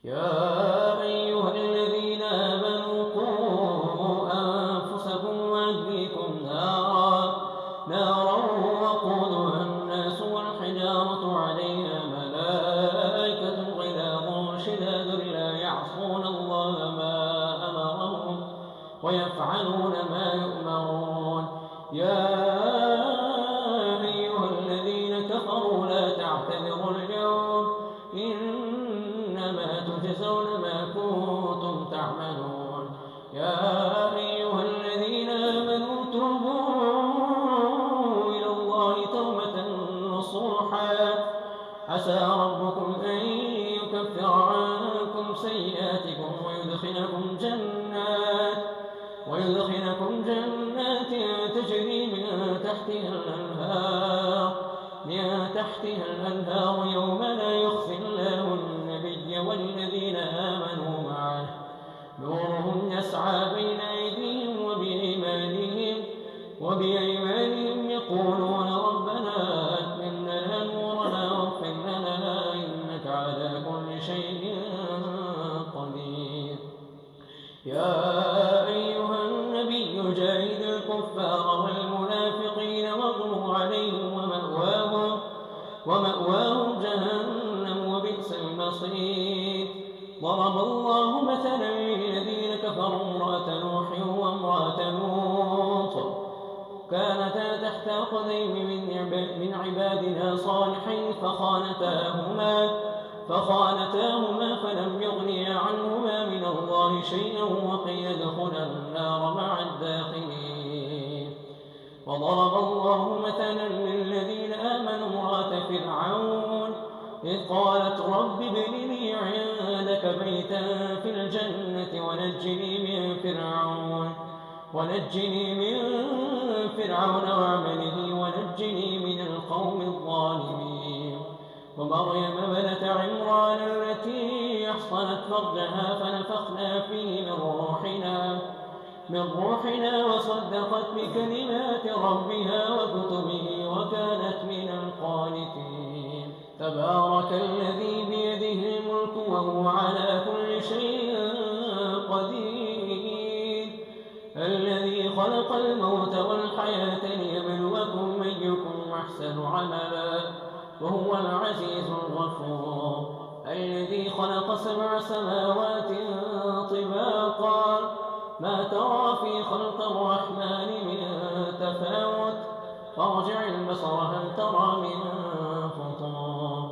يا أيها الذين آمنوا قوا أنفسكم وأهليكم نارا وقودها الناس والحجارة عليها ملائكة غلاظ شداد لا يعصون الله ما أمرهم ويفعلون ما يؤمرون. يا أيها الذين كفروا لا تعتذروا اليوم إنما تجزون ما كنتم تعملون. يا أيها الذين آمنوا توبوا إلى الله توبة نصوحا عسى ربكم أن يكفر عنكم سيئاتكم ويدخلكم جنات تجري من تحتها الأنهار يوم لا يخزي الله النبي والذين آمنوا معه نورهم يسعى بين أيديهم وبأيمانهم يقولون ربنا أتمم لنا نورنا واغفر لنا إنك على كل شيء قدير. يا أيها النبي جاهد الكفار والمنافقين واغلظ عليهم ومأواهم جهنم وبئس المصير. ضرب الله مثلا للذين كفروا امرأة نوح وامرأة لوط كانتا تحت أخذين من عبادنا صالحين فخانتاهما فلم يغنيا عنهما من الله شيئا وقيل ادخلا النار مع الداخلين. وضرب الله مثلا للذين آمنوا امرأة فرعون إذ قالت رب ابن لي عندك بيتا في الجنة ونجني من فرعون وعمله ونجني من القوم الظالمين. ومريم ابنة عمران التي أحصنت فرجها فنفخنا فيه من روحنا وصدقت بكلمات ربها وكتبه وكانت من القانتين. تبارك الذي بيده الملك وهو على كل شيء قدير الذي خلق الموت والحياة ليبلوكم أيكم أحسن عملا وهو العزيز الغفور. الذي خلق 7 سماوات طباقا ما ترى في خلق الرحمن من تفاوت فارجع البصر هل ترى من فطور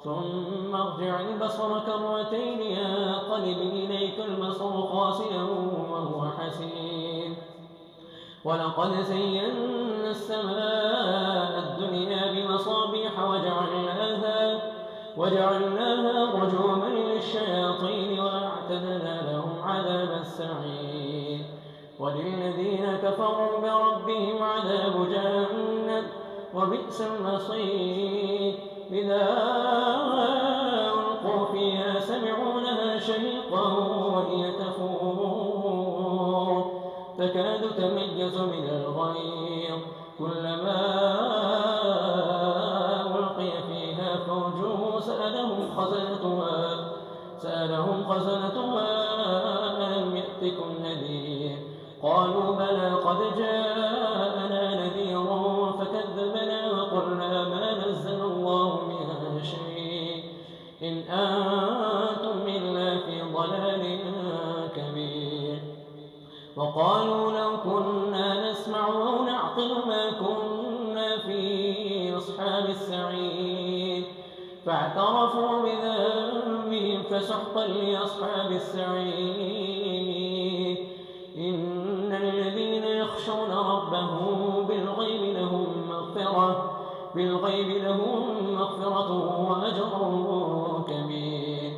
ثم ارجع البصر كرتين ينقلب إليك البصر خاسئا وهو حسير. ولقد زينا السماء الدنيا بمصابيح وجعلناها رجوما للشياطين وأعتدنا لهم عذاب السعير. وللذين كفروا بربهم عذاب جهنم وبئس المصير. إذا ألقوا فيها سمعوا لها شهيقا وهي تفور تكاد تميز من الغيظ كلما ألقي فيها فوج سألهم خزنتها ألم يأتكم نذير قالوا بلى قد جاءنا نذير فكذبنا وقلنا ما نزل الله من شيء إن أنتم إلا في ضلال كبير. وقالوا لو كنا نسمع أو نعقل ما كنا في أصحاب السعير فاعترفوا بذنبهم فسحقا لأصحاب السعير. إن الذين يخشون ربهم بالغيب لهم مغفرة وأجر كبير.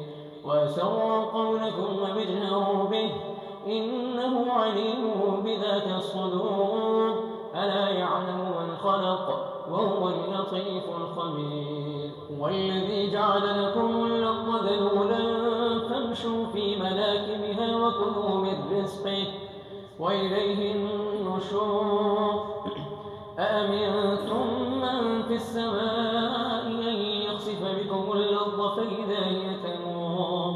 وأسروا قولكم وجهروا به إنه عليم بذات الصدور ألا يعلم من خلق وهو اللطيف الخبير. والذي جعل لكم الأرض ذلولا فامشوا في مناكبها وكلوا من رزقه وإليه النشور. أأمنتم من في السماء أن يخسف بكم الأرض فإذا هي تمور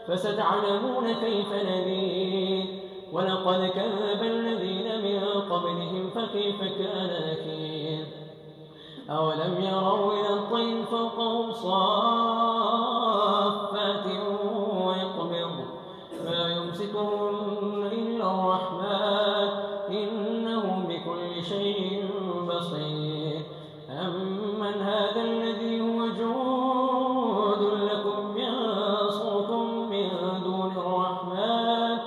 فستعلمون كيف نذير. ولقد كذب الذين من قبلهم فكيف كان نكير. أولم يروا إلى الطير فوقهم صافات ويقبض ما يمسكهن إلا الرحمن إنه بكل شيء بصير. أمن هذا الذي هو جند لكم ينصركم من دون الرحمن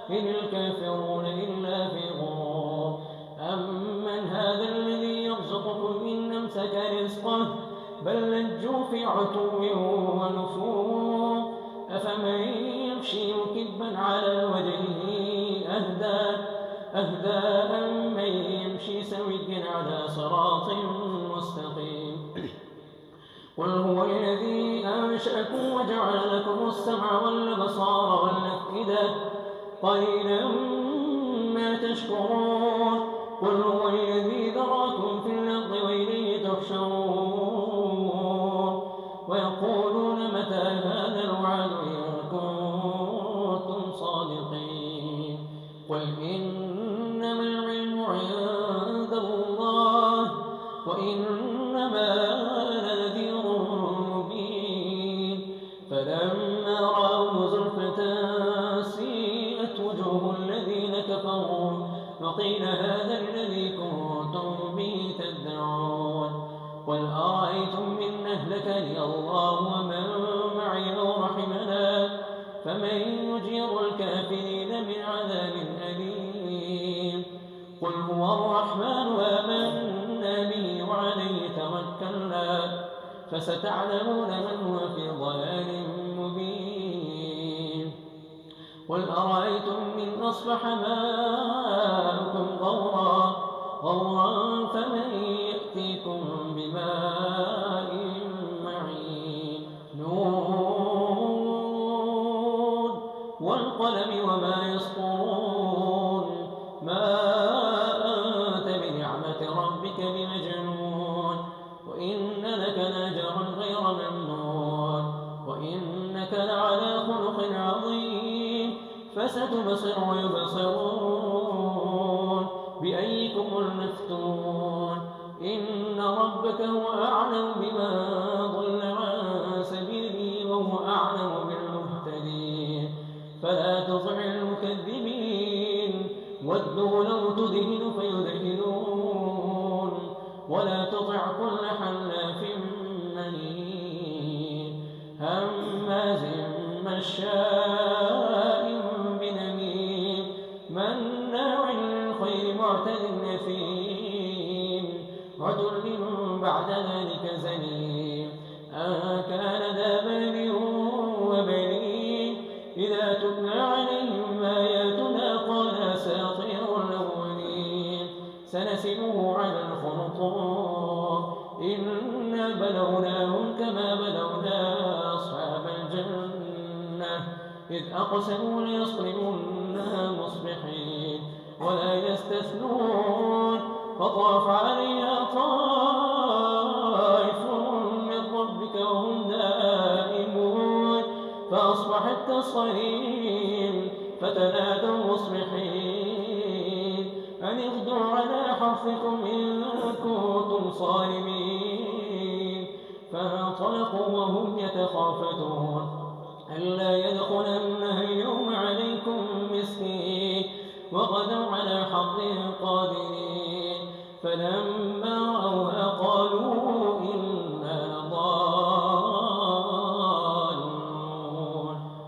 إن الكافرون إلا في غرور. أمن هذا الذي يرزقكم إن أمسك رزقه بل لجوا في عتو ونفور. أفمن يمشي مكبا على وجهه أهدى أمن يمشي سويا على صراط مستقيم. قل هو الذي أنشأكم وجعل لكم السمع والأبصار والأفئدة قليلا ما تشكرون. قل هو الذي ذراكم في الأرض وإليه تحشرون. ويقولون متى هذا الوعد إن كنتم صادقين. قل إنما العلم عند الله وإنما أنا نذير مبين. فلما رأوه زلفة سيئت وجوه الذين كفروا وقيل هذا الذي كنتم به تدعون. قل أرأيتم إن أهلكني الله ومن معي أو رحمنا فمن يجير الكافرين من عذاب أليم. قل هو الرحمن آمنا به وعليه توكلنا فستعلمون من هو في ضلال مبين. قل أرأيتم إن أصبح ماؤكم غورا فمن يأتيكم بماء معين. نون والقلم وما يسطرون ما أنت بنعمة ربك بمجنون. وإن لك لأجرا غير ممنون وإنك لعلى خلق عظيم. فستبصر ويبصرون بأيكم المفتون. إن ربك هو أعلم بمن ضل عن سبيله وهو أعلم بالمهتدين. فلا تطع المكذبين ودوا لو تدهن فيدهنون ولا تطع كل حلاف مهين هماز مشاء بنميم مناع للخير معتد نثيم عتل بعد ذلك زنيم أن كان ذا مال وبنين إذا تتلى عليهم آياتنا قال أساطير الأولين سنسمه على الخرطوم إنا بلوناهم كما بلونا أصحاب الجنة إذ أقسموا ليصرمنها مصبحين ولا يستثنون فطاف عليها طائف من ربك وهم دائمون فأصبحت تصريم فتنادوا مصبحين أن اغدوا على حرثكم إن كنتم صارمين فانطلقوا وهم يتخافتون ألا يدخلنها اليوم عليكم مسكين وغدوا على حظ قادرين فلما رأوها قالوا إنا لضالون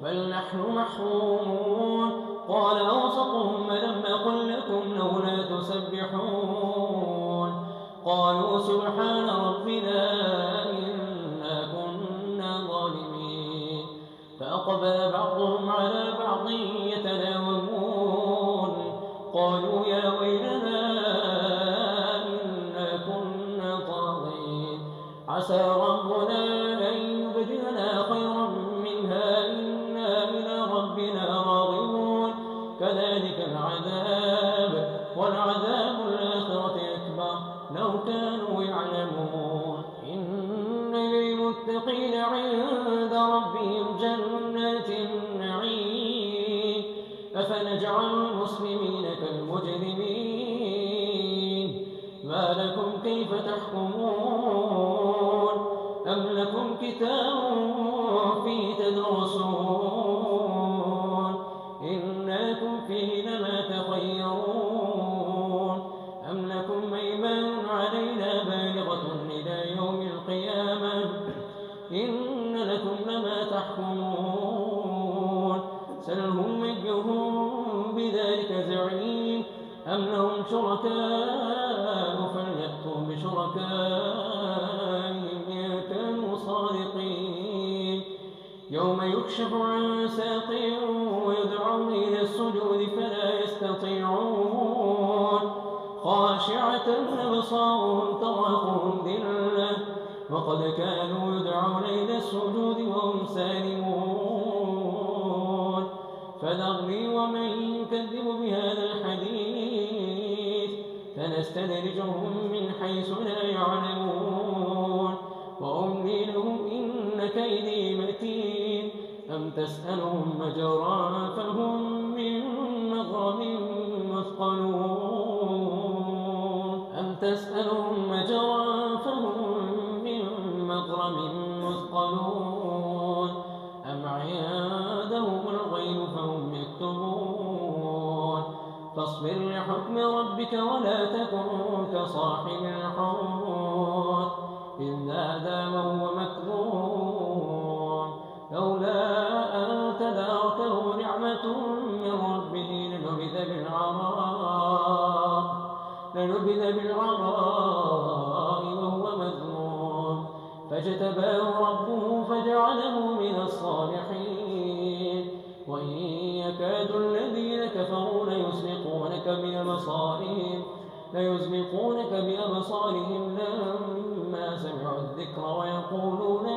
بل نحن محرومون قال أوسطهم لم أقل لكم لولا تسبحون قالوا سبحان ربنا إنا كنا ظالمين فأقبل بعضهم على بعض يتلاومون قالوا يا ويلنا إنا كنا طاغين عسى ربنا أن يبدلنا خيرا منها إنا إلى ربنا راغبون كذلك العذاب والعذاب الآخرة أكبر لو كانوا يعلمون إن للمتقين عند ربهم جنات النعيم أفنجعل المسلمين كالمجرمين ما لكم كيف تحكمون أم لكم كتاب فيه تدرسون إن لكم فيه لما تخيرون أم لكم أيمان علينا بالغة إلى يوم القيامة إن لكم لما تحكمون سلهم أيهم بذلك زعيم أم لهم شركاء فليأتوا بشركائهم إن كانوا صادقين يوم يكشف عن ساق ويدعون إلى السجود فلا يستطيعون خاشعة أبصارهم ترهقهم ذلة وقد كانوا يدعون إلى السجود وهم سالمون فذرني ومن يكذب بهذا الحديث فنستدرجهم من حيث لا يعلمون وأملي لهم إن كيدي متين أم تسألهم أجرا فهم من مغرم مثقلون أم تسألهم أجرا فهم من مغرم مثقلون أم عندهم الغيب فهم يكتبون فاصبر لحكم ربك ولا تكن كصاحب الحوت إذ نادى وهو مكظوم لولا أن تداركه نعمة من ربه لنبذ بالعراء وهو مذموم فاجتباه ربه فجعله من الصالحين وإن يكاد الذين كفروا ليزلقونك بأبصارهم لما سمعوا الذكر ويقولون